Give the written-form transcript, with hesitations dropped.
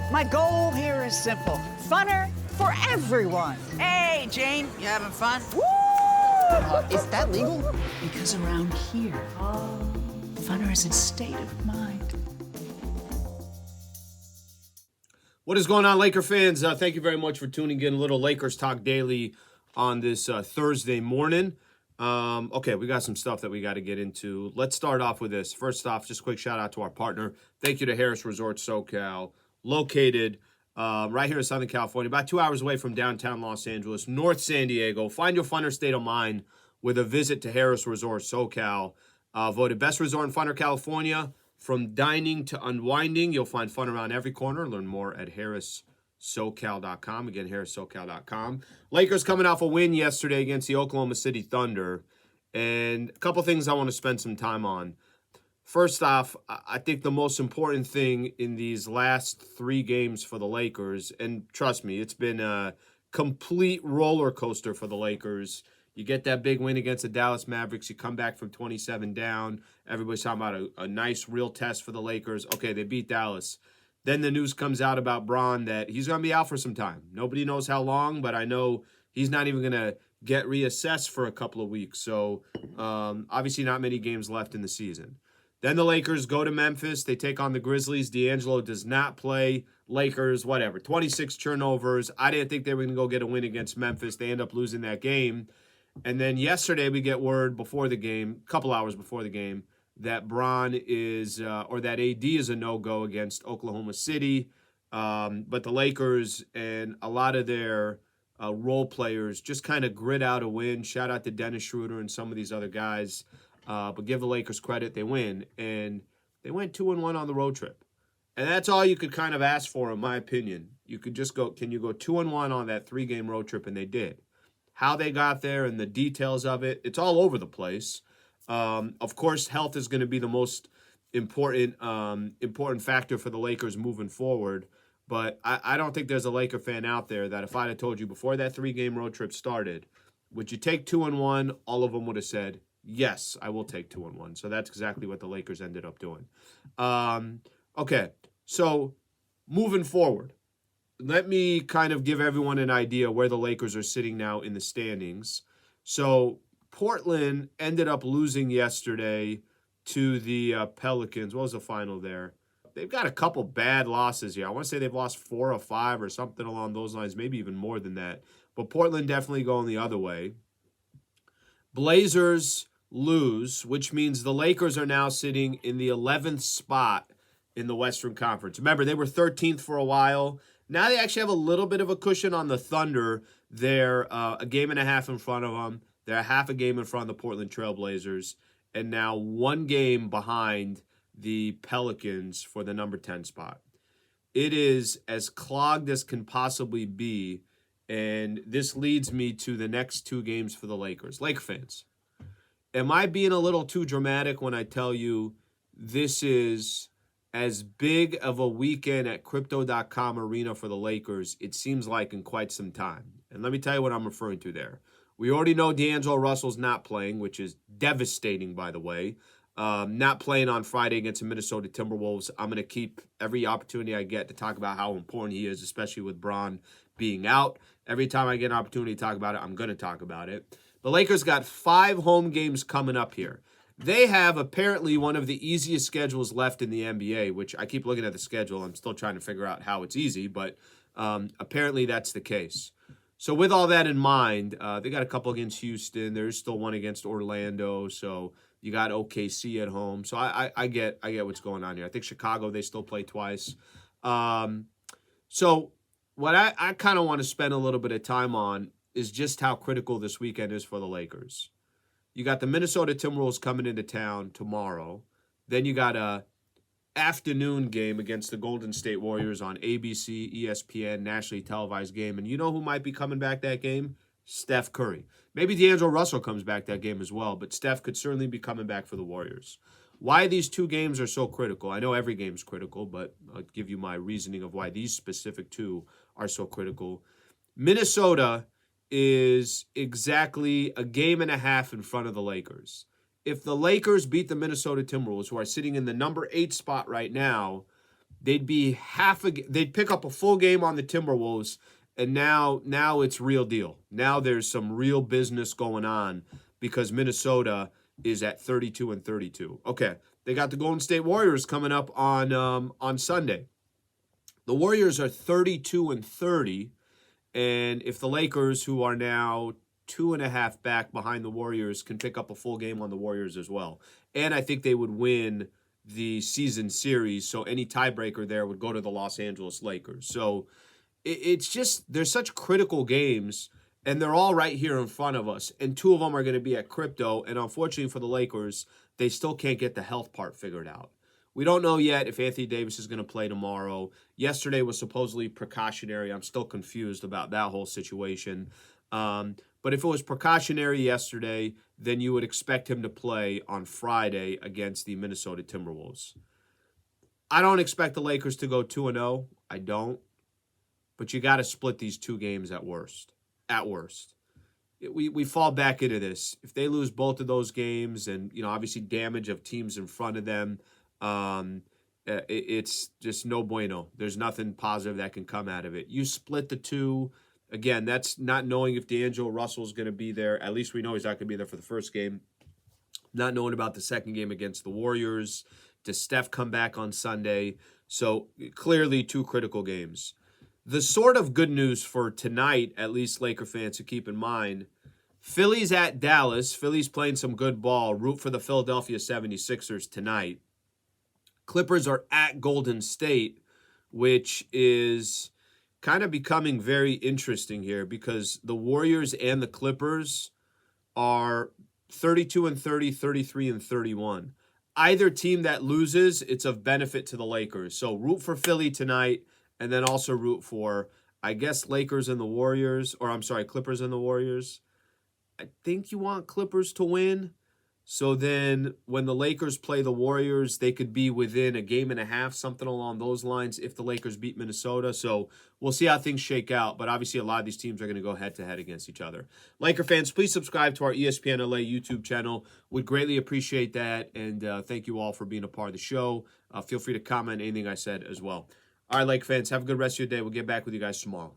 My goal here is simple. Funner for everyone. Hey, Jane, you having fun? Woo! Is that legal? Because around here, funner is a state of mind. What is going on, Laker fans? Thank you very much for tuning in. A little Lakers Talk Daily on this Thursday morning. Okay, we got some stuff that we got to get into. Let's start off with this. First off, just a quick shout out to our partner. Thank you to Harris Resort SoCal, located right here in Southern California, about 2 hours away from downtown Los Angeles, North San Diego. Find your funner state of mind with a visit to Harris Resort SoCal. Voted best resort in funner California. From dining to unwinding, you'll find fun around every corner. Learn more at harrissocal.com. Again, harrissocal.com. Lakers coming off a win yesterday against the Oklahoma City Thunder. And a couple things I want to spend some time on. First off, I think the most important thing in these last 3 games for the Lakers, and trust me, it's been a complete roller coaster for the Lakers. You get that big win against the Dallas Mavericks. You come back from 27 down. Everybody's talking about a nice, real test for the Lakers. Okay, they beat Dallas. Then the news comes out about Bron that he's going to be out for some time. Nobody knows how long, but I know he's not even going to get reassessed for a couple of weeks. So obviously not many games left in the season. Then the Lakers go to Memphis. They take on the Grizzlies. D'Angelo does not play. Lakers, whatever, 26 turnovers. I didn't think they were going to go get a win against Memphis. They end up losing that game. And then yesterday we get word before the game, a couple hours before the game, that Bron is, or that AD is a no-go against Oklahoma City. But the Lakers and a lot of their role players just kind of grit out a win. Shout out to Dennis Schroeder and some of these other guys. But give the Lakers credit, they win. And they went 2-1 on the road trip. And that's all you could kind of ask for, in my opinion. You could just go, can you go 2-1 on that 3-game road trip? And they did. How they got there and the details of it, it's all over the place. Of course, health is going to be the most important factor for the Lakers moving forward. But I don't think there's a Laker fan out there that if I'd have told you before that 3-game road trip started, would you take 2-1? All of them would have said, yes, I will take 2-1. So that's exactly what the Lakers ended up doing. Okay, so moving forward, let me kind of give everyone an idea where the Lakers are sitting now in the standings. So Portland ended up losing yesterday to the Pelicans. What was the final there? They've got a couple bad losses here. I want to say they've lost 4 or 5 or something along those lines, maybe even more than that. But Portland definitely going the other way. Blazers lose, which means the Lakers are now sitting in the 11th spot in the Western Conference. Remember, they were 13th for a while. Now they actually have a little bit of a cushion on the Thunder. They're a game and a half in front of them. They're a half a game in front of the Portland Trail Blazers. And now 1 game behind the Pelicans for the number 10 spot. It is as clogged as can possibly be. And this leads me to the next 2 games for the Lakers. Laker fans, am I being a little too dramatic when I tell you this is as big of a weekend at Crypto.com arena for the Lakers, it seems like, in quite some time? And let me tell you what I'm referring to there. We already know D'Angelo Russell's not playing, which is devastating, by the way. Not playing on Friday against the Minnesota Timberwolves. I'm going to keep every opportunity I get to talk about how important he is, especially with Bron being out. Every time I get an opportunity to talk about it, I'm going to talk about it. The Lakers got 5 home games coming up here. They have apparently one of the easiest schedules left in the NBA, which I keep looking at the schedule. I'm still trying to figure out how it's easy, but apparently that's the case. So with all that in mind, they got a couple against Houston. There's still one against Orlando. So you got OKC at home. So I get what's going on here. I think Chicago, they still play twice. So what I kind of want to spend a little bit of time on is just how critical this weekend is for the Lakers. You got the Minnesota Timberwolves coming into town tomorrow. Then you got a afternoon game against the Golden State Warriors on ABC, ESPN, nationally televised game. And you know who might be coming back that game? Steph Curry. Maybe D'Angelo Russell comes back that game as well, but Steph could certainly be coming back for the Warriors. Why these 2 games are so critical? I know every game's critical, but I'll give you my reasoning of why these specific 2 are so critical. Minnesota is exactly a game and a half in front of the Lakers. If the Lakers beat the Minnesota Timberwolves, who are sitting in the number 8 spot right now, they'd be they'd pick up a full game on the Timberwolves, and now it's real deal. Now there's some real business going on because Minnesota is at 32-32. Okay, they got the Golden State Warriors coming up on Sunday. The Warriors are 32-30, and if the Lakers, who are now 2.5 back behind the Warriors, can pick up a full game on the Warriors as well, and I think they would win the season series, so any tiebreaker there would go to the Los Angeles Lakers. So it's just, there's such critical games, and they're all right here in front of us, and 2 of them are going to be at Crypto, and unfortunately for the Lakers, they still can't get the health part figured out. We don't know yet if Anthony Davis is going to play tomorrow. Yesterday was supposedly precautionary. I'm still confused about that whole situation. But if it was precautionary yesterday, then you would expect him to play on Friday against the Minnesota Timberwolves. I don't expect the Lakers to go 2-0. I don't. But you got to split these 2 games at worst. At worst. We fall back into this. If they lose both of those games and, obviously damage of teams in front of them, it's just no bueno. There's nothing positive that can come out of it. You split the 2. Again, that's not knowing if D'Angelo Russell is going to be there. At least we know he's not going to be there for the first game. Not knowing about the second game against the Warriors. Does Steph come back on Sunday? So clearly 2 critical games. The sort of good news for tonight, at least Laker fans to keep in mind, Philly's at Dallas. Philly's playing some good ball. Root for the Philadelphia 76ers tonight. Clippers are at Golden State, which is kind of becoming very interesting here because the Warriors and the Clippers are 32-30, 33-31. Either team that loses, it's of benefit to the Lakers. So root for Philly tonight, and then also root for, I guess, Clippers and the Warriors. I think you want Clippers to win. So then when the Lakers play the Warriors, they could be within a game and a half, something along those lines, if the Lakers beat Minnesota. So we'll see how things shake out. But obviously a lot of these teams are going to go head-to-head against each other. Laker fans, please subscribe to our ESPN LA YouTube channel. Would greatly appreciate that. And thank you all for being a part of the show. Feel free to comment anything I said as well. All right, Laker fans, have a good rest of your day. We'll get back with you guys tomorrow.